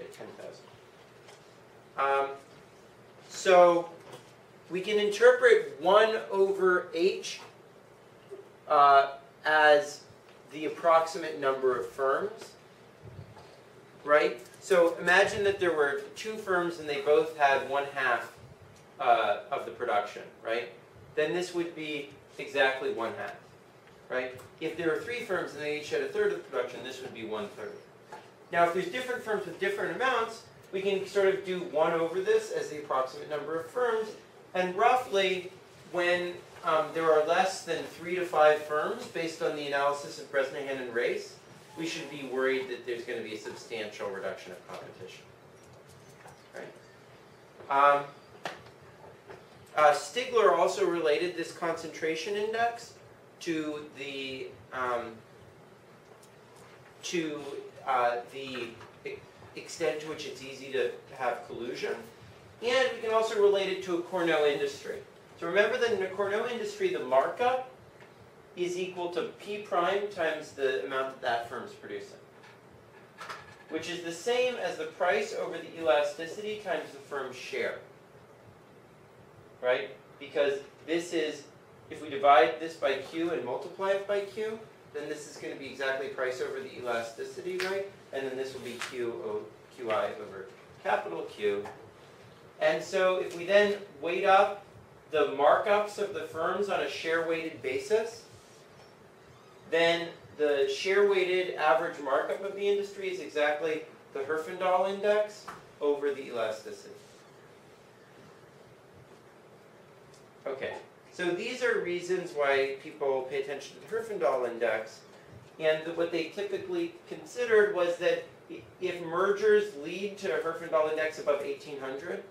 at 10,000. So we can interpret 1 over h as the approximate number of firms, right? So imagine that there were 2 firms and they both had 1/2 of the production, right? Then this would be exactly 1/2, right? If there were 3 firms and they each had 1/3 of the production, this would be 1/3. Now, if there's different firms with different amounts, we can sort of do 1 over this as the approximate number of firms, and roughly when there are less than 3 to 5 firms, based on the analysis of Bresnahan and Race, we should be worried that there's going to be a substantial reduction of competition. Right? Stigler also related this concentration index to the extent to which it's easy to have collusion, and we can also relate it to a Cournot industry. So remember that in a Cournot industry, the markup is equal to P prime times the amount that firm's producing, which is the same as the price over the elasticity times the firm's share. Right? Because this is, if we divide this by Q and multiply it by Q, then this is going to be exactly price over the elasticity, right? And then this will be QI over capital Q. And so if we then weight up the markups of the firms on a share-weighted basis, then the share-weighted average markup of the industry is exactly the Herfindahl index over the elasticity. Okay, so these are reasons why people pay attention to the Herfindahl index, and what they typically considered was that if mergers lead to a Herfindahl index above 1800,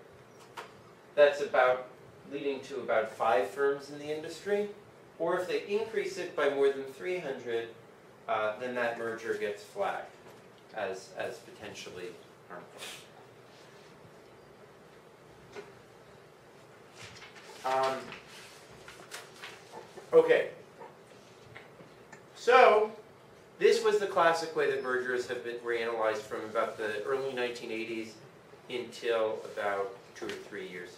that's about leading to about 5 firms in the industry, or if they increase it by more than 300, then that merger gets flagged as potentially harmful. Okay, so this was the classic way that mergers were analyzed from about the early 1980s until about 2 or 3 years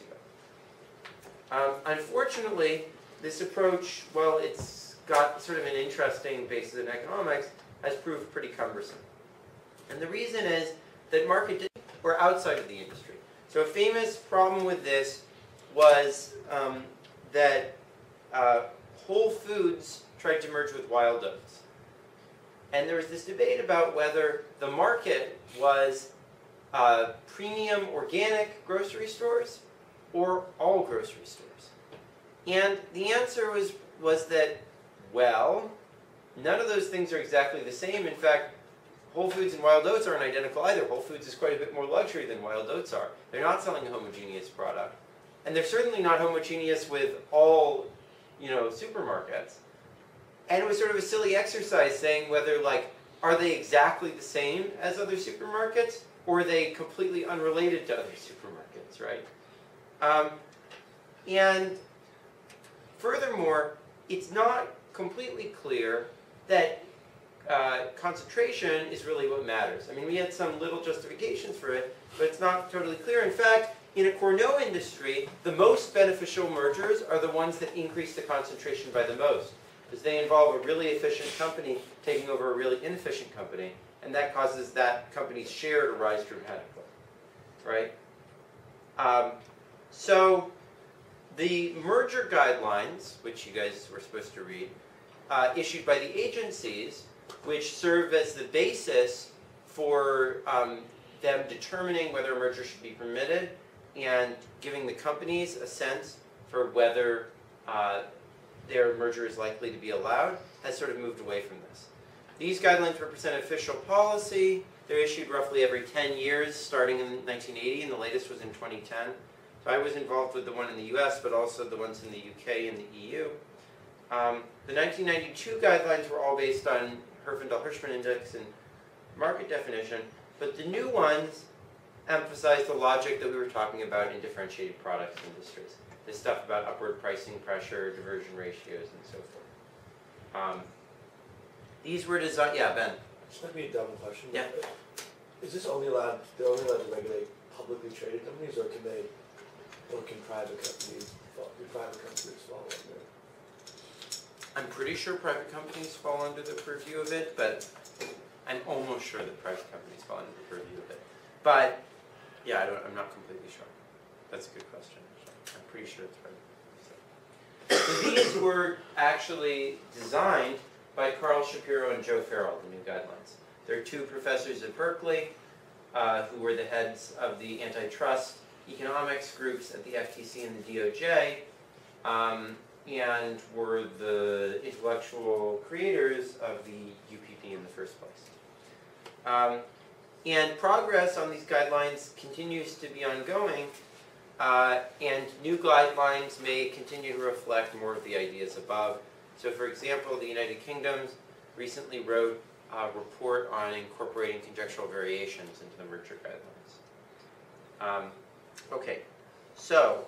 ago. Unfortunately, this approach, while it's got sort of an interesting basis in economics, has proved pretty cumbersome. And the reason is that market were outside of the industry. So a famous problem with this was that Whole Foods tried to merge with Wild Oats. And there was this debate about whether the market was premium organic grocery stores or all grocery stores. And the answer was that, well, none of those things are exactly the same. In fact, Whole Foods and Wild Oats aren't identical either. Whole Foods is quite a bit more luxury than Wild Oats are. They're not selling a homogeneous product. And they're certainly not homogeneous with all, supermarkets. And it was sort of a silly exercise saying whether, are they exactly the same as other supermarkets, or are they completely unrelated to other supermarkets, right? And furthermore, it's not completely clear that concentration is really what matters. I mean, we had some little justifications for it, but it's not totally clear. In fact, in a Cournot industry, the most beneficial mergers are the ones that increase the concentration by the most, because they involve a really efficient company taking over a really inefficient company, and that causes that company's share to rise dramatically, right? So the merger guidelines, which you guys were supposed to read, issued by the agencies, which serve as the basis for them determining whether a merger should be permitted and giving the companies a sense for whether their merger is likely to be allowed, has sort of moved away from this. These guidelines represent official policy. They're issued roughly every 10 years, starting in 1980, and the latest was in 2010. So I was involved with the one in the US, but also the ones in the UK and the EU. The 1992 guidelines were all based on Herfindahl-Hirschman index and market definition, but the new ones emphasize the logic that we were talking about in differentiated products industries. This stuff about upward pricing pressure, diversion ratios, and so forth. These were designed, yeah, Ben? This might be a dumb question. Yeah. Is this only allowed, they're only allowed to regulate publicly traded companies, or can they, or can private companies fall under? I'm pretty sure private companies fall under the purview of it, but I'm almost sure that private companies fall under the purview of it. But yeah, I'm not completely sure. That's a good question. I'm pretty sure it's private. So these were actually designed by Carl Shapiro and Joe Farrell, the new guidelines. They're two professors at Berkeley who were the heads of the antitrust economics groups at the FTC and the DOJ, and were the intellectual creators of the UPP in the first place. And progress on these guidelines continues to be ongoing, and new guidelines may continue to reflect more of the ideas above. So for example, the United Kingdom recently wrote a report on incorporating conjectural variations into the merger guidelines. Okay, so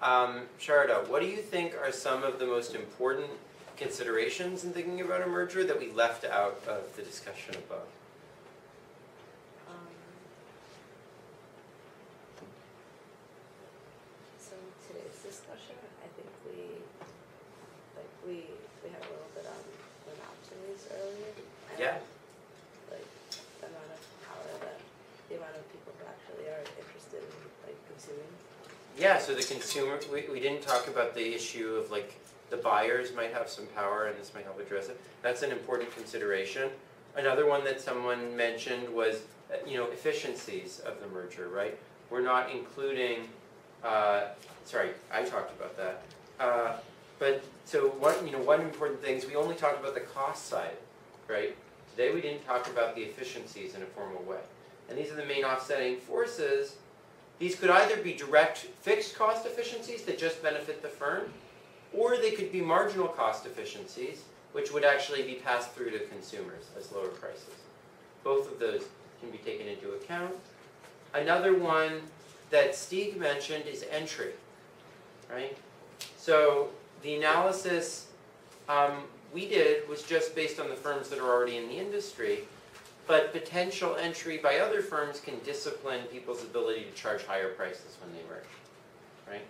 Sharada, what do you think are some of the most important considerations in thinking about a merger that we left out of the discussion above? So in today's discussion, I think we had a little bit on monopolies earlier. And Yeah. Like the amount of power that the amount of people who actually are interested in like consuming. Yeah, so the consumer, we didn't talk about the issue of like the buyers might have some power and this might help address it. That's an important consideration. Another one that someone mentioned was, efficiencies of the merger, right? We're not including, sorry, I talked about that. But so one important thing is we only talked about the cost side, right? Today we didn't talk about the efficiencies in a formal way. And these are the main offsetting forces. These could either be direct fixed cost efficiencies that just benefit the firm, or they could be marginal cost efficiencies, which would actually be passed through to consumers as lower prices. Both of those can be taken into account. Another one that Stieg mentioned is entry, right? So the analysis we did was just based on the firms that are already in the industry, but potential entry by other firms can discipline people's ability to charge higher prices when they merge, right?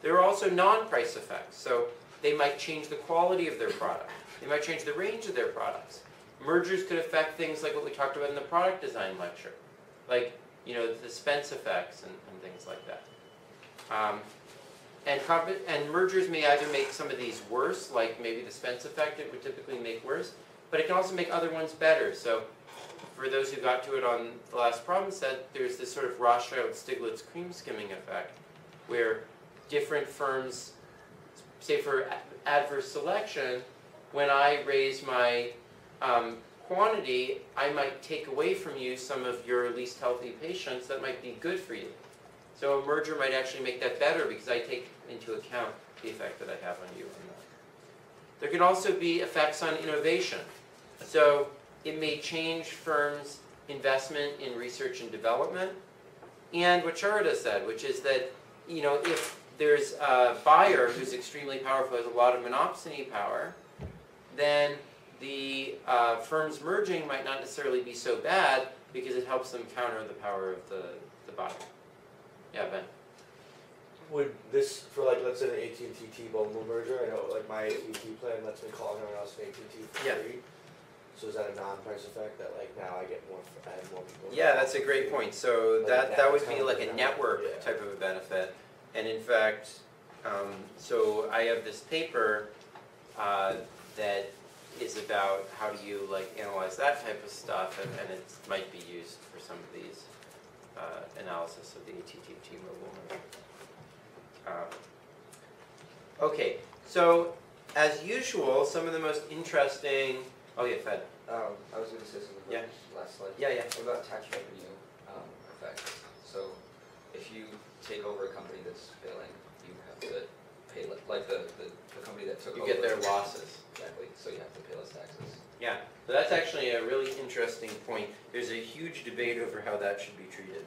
There are also non-price effects, so they might change the quality of their product. They might change the range of their products. Mergers could affect things like what we talked about in the product design lecture, like the Spence effects and things like that. And mergers may either make some of these worse, like maybe the Spence effect it would typically make worse, but it can also make other ones better. So for those who got to it on the last problem set, there's this sort of Rothschild-Stiglitz cream skimming effect, where different firms, say for adverse selection, when I raise my quantity, I might take away from you some of your least healthy patients that might be good for you. So a merger might actually make that better because I take into account the effect that I have on you. There can also be effects on innovation. So it may change firms' investment in research and development. And what Sharada said, which is that if there's a buyer who's extremely powerful, has a lot of monopsony power, then the firms merging might not necessarily be so bad because it helps them counter the power of the buyer. Yeah, Ben. Would this, for like, let's say the AT&T T-Mobile merger, I know like my AT&T plan lets me call everyone else from AT&T for free. So is that a non-price effect that like now I get more, I have more people? Yeah, that's a great point. So Like that would be like a network yeah. type of a benefit. And in fact, so I have this paper that is about how do you like analyze that type of stuff, and it might be used for some of these analysis of the AT&T T-Mobile merger. Okay, so as usual, some of the most interesting. Oh yeah, Fed. I was going to say something about the last slide. Yeah, yeah. What about tax revenue effects? So if you take over a company that's failing, you have to pay like the company that took over. You get their losses. Exactly. So you have to pay less taxes. Yeah, so that's actually a really interesting point. There's a huge debate over how that should be treated.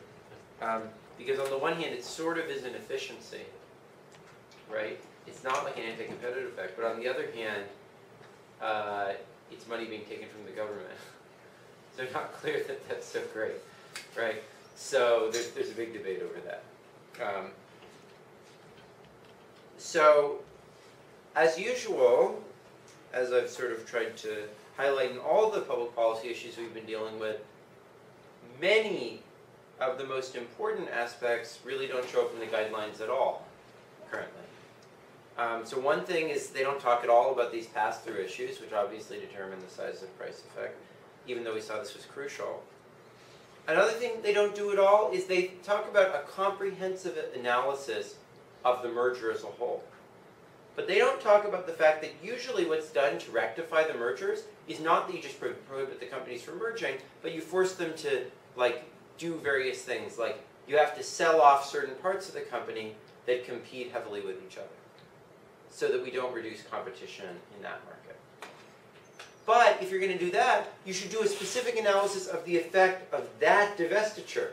Because on the one hand, it sort of is an efficiency, right? It's not like an anti-competitive effect, but on the other hand, it's money being taken from the government. So not clear that that's so great. right? So there's a big debate over that. So, as usual, as I've sort of tried to highlight in all the public policy issues we've been dealing with, many of the most important aspects really don't show up in the guidelines at all, currently. So one thing is they don't talk at all about these pass-through issues, which obviously determine the size of price effect, even though we saw this was crucial. Another thing they don't do at all is they talk about a comprehensive analysis of the merger as a whole. But they don't talk about the fact that usually what's done to rectify the mergers is not that you just prohibit the companies from merging, but you force them to do various things. Like you have to sell off certain parts of the company that compete heavily with each other, so that we don't reduce competition in that market. But if you're going to do that, you should do a specific analysis of the effect of that divestiture,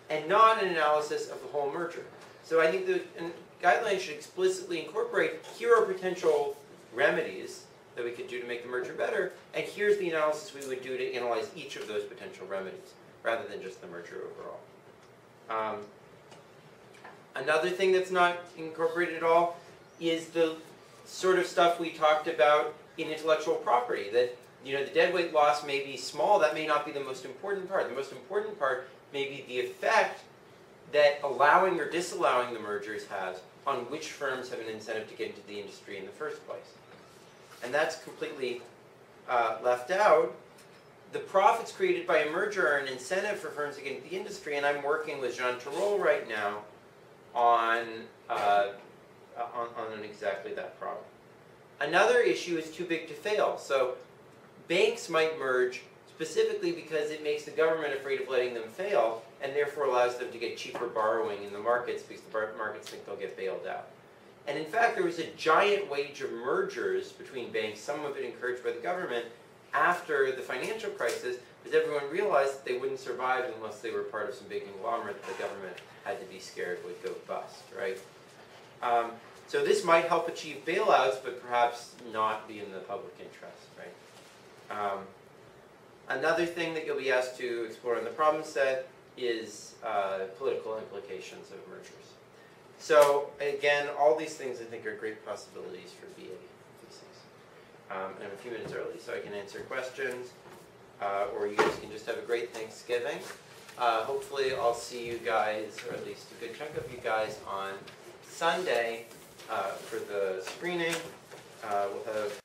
and not an analysis of the whole merger. So I think the guidelines should explicitly incorporate, here are potential remedies that we could do to make the merger better, and here's the analysis we would do to analyze each of those potential remedies, rather than just the merger overall. Another thing that's not incorporated at all is the sort of stuff we talked about in intellectual property, that the deadweight loss may be small, that may not be the most important part. The most important part may be the effect that allowing or disallowing the mergers has on which firms have an incentive to get into the industry in the first place. And that's completely left out. The profits created by a merger are an incentive for firms to get into the industry, and I'm working with Jean Tirole right now on exactly that problem. Another issue is too big to fail. So banks might merge specifically because it makes the government afraid of letting them fail, and therefore allows them to get cheaper borrowing in the markets because the markets think they'll get bailed out. And in fact, there was a giant wave of mergers between banks, some of it encouraged by the government, after the financial crisis, because everyone realized that they wouldn't survive unless they were part of some big conglomerate that the government had to be scared would go bust, right? So this might help achieve bailouts, but perhaps not be in the public interest, right? Another thing that you'll be asked to explore in the problem set is political implications of mergers. So again, all these things I think are great possibilities for BA theses. I'm a few minutes early, so I can answer questions, or you guys can just have a great Thanksgiving. Hopefully I'll see you guys, or at least a good chunk of you guys, on Sunday for the screening. We'll have